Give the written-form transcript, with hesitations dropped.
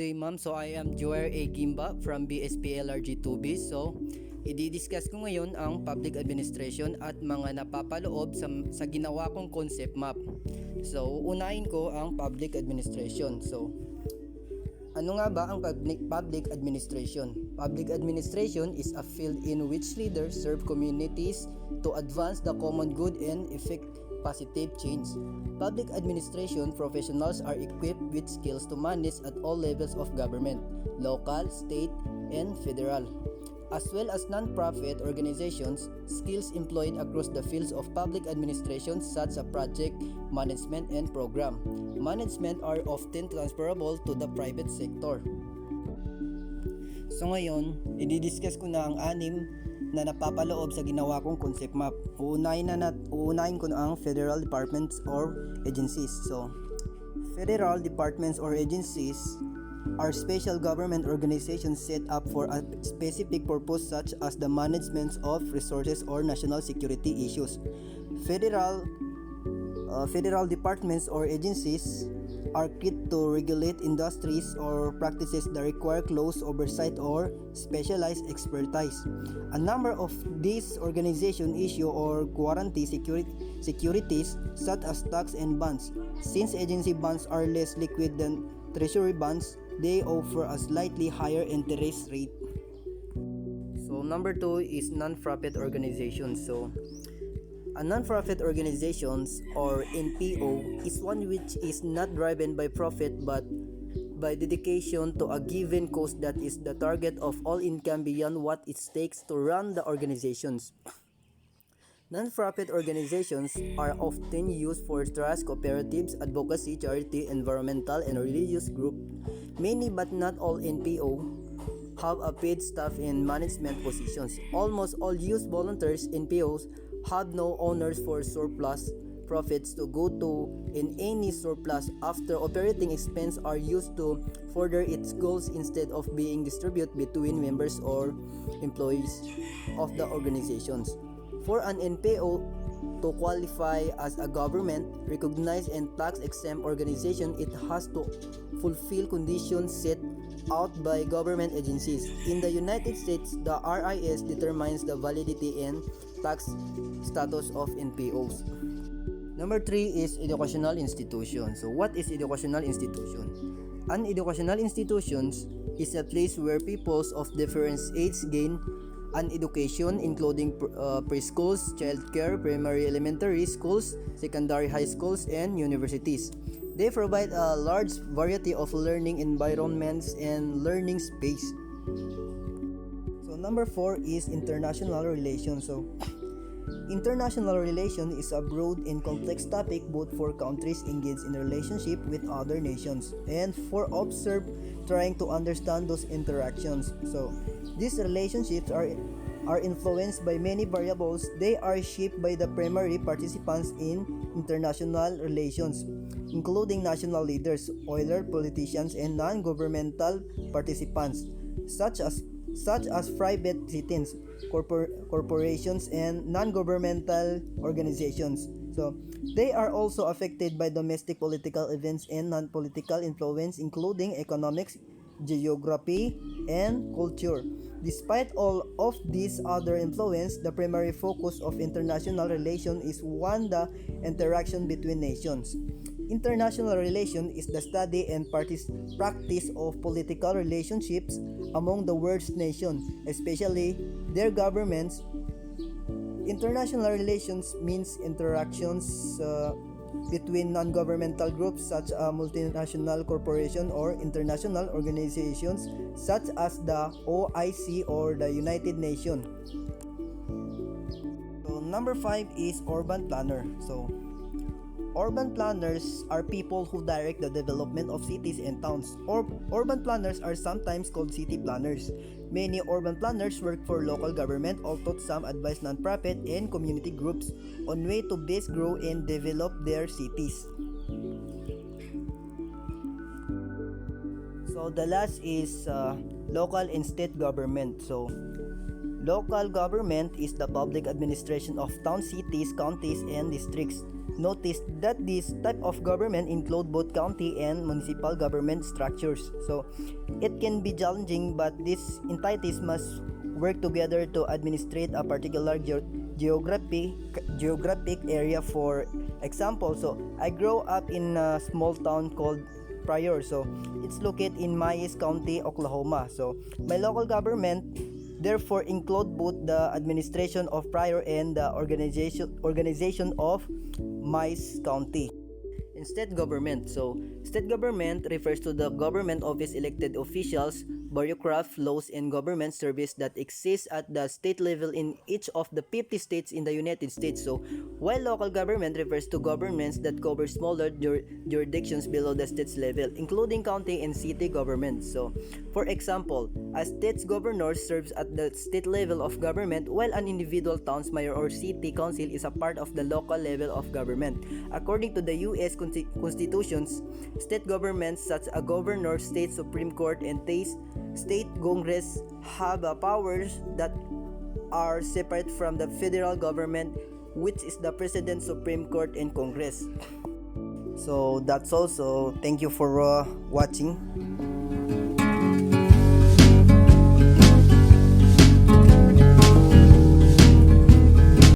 Good day, ma'am. So, I am Juhair A.Guimba from Bspa LRG2B. So, i-discuss ko ngayon ang public administration at mga napapaloob sa ginawa kong concept map. So, unahin ko ang public administration. So, ano nga ba ang public administration? Public administration is a field in which leaders serve communities to advance the common good and effect positive change. Public administration professionals are equipped with skills to manage at all levels of government, local, state, and federal, as well as non-profit organizations, skills employed across the fields of public administration such as project management and program management are often transferable to the private sector. So ngayon, i-discuss ko na ang anim na napapaloob sa ginawa kong concept map. Uunahin ko na ang federal departments or agencies. So, federal departments or agencies are special government organizations set up for a specific purpose such as the management of resources or national security issues. Federal departments or agencies are key to regulate industries or practices that require close oversight or specialized expertise. A number of these organizations issue or guarantee securities such as stocks and bonds. Since agency bonds are less liquid than treasury bonds, they offer a slightly higher interest rate. So number 2 is non-profit organizations. So a non-profit organizations or NPO is one which is not driven by profit but by dedication to a given cause that is the target of all income beyond what it takes to run the organizations. Non-profit organizations are often used for trust, cooperatives, advocacy, charity, environmental, and religious group. Many but not all NPO have a paid staff in management positions. Almost all youth volunteers NPOs have no owners for surplus profits to go to, in any surplus after operating expense are used to further its goals instead of being distributed between members or employees of the organizations. For an NPO to qualify as a government recognized and tax exempt organization, it has to fulfill conditions set out by government agencies. In the United States, the RIS determines the validity and tax status of NPOs. Number 3 is educational institution. So what is educational institution? An educational institution is a place where peoples of different ages gain an education including preschools, childcare, primary elementary schools, secondary high schools, and universities. They provide a large variety of learning environments and learning space. So number 4 is international relations. So international relation is a broad and complex topic both for countries engaged in relationship with other nations and for observers trying to understand those interactions. So these relationships are influenced by many variables. They are shaped by the primary participants in international relations, including national leaders, other politicians, and non-governmental participants, such as private citizens, corporations, and non-governmental organizations. So they are also affected by domestic political events and non-political influence, including economics, geography, and culture. Despite all of these other influence, the primary focus of international relations is the interaction between nations. International relation is the study and practice of political relationships among the world's nations, especially their governments. International relations means interactions between non-governmental groups such as multinational corporations or international organizations such as the OIC or the United Nations. So number 5 is urban planner. So urban planners are people who direct the development of cities and towns. Urban planners are sometimes called city planners. Many urban planners work for local government, although some advise non-profit and community groups on way to best grow and develop their cities. So the last is local and state government. So Local government is the public administration of towns, cities, counties, and districts. Notice that this type of government include both county and municipal government structures. So it can be challenging, but these entities must work together to administrate a particular geographic area. For example, so I grew up in a small town called Pryor. So it's located in Mayes County, Oklahoma. So my local government therefore include both the administration of Pryor and the organization of Mayes County. In state government, so state government refers to the government office elected officials, bureaucrats, laws, and government service that exist at the state level in each of the 50 states in the United States. So while local government refers to governments that cover smaller jurisdictions below the state's level, including county and city governments. So for example, a state's governor serves at the state level of government, while an individual town's mayor or city council is a part of the local level of government. According to the U.S. constitutions, state governments such as a governor, state supreme court, and state congress have powers that are separate from the federal government, which is the president, supreme court, and congress. So that's all. So thank you for watching.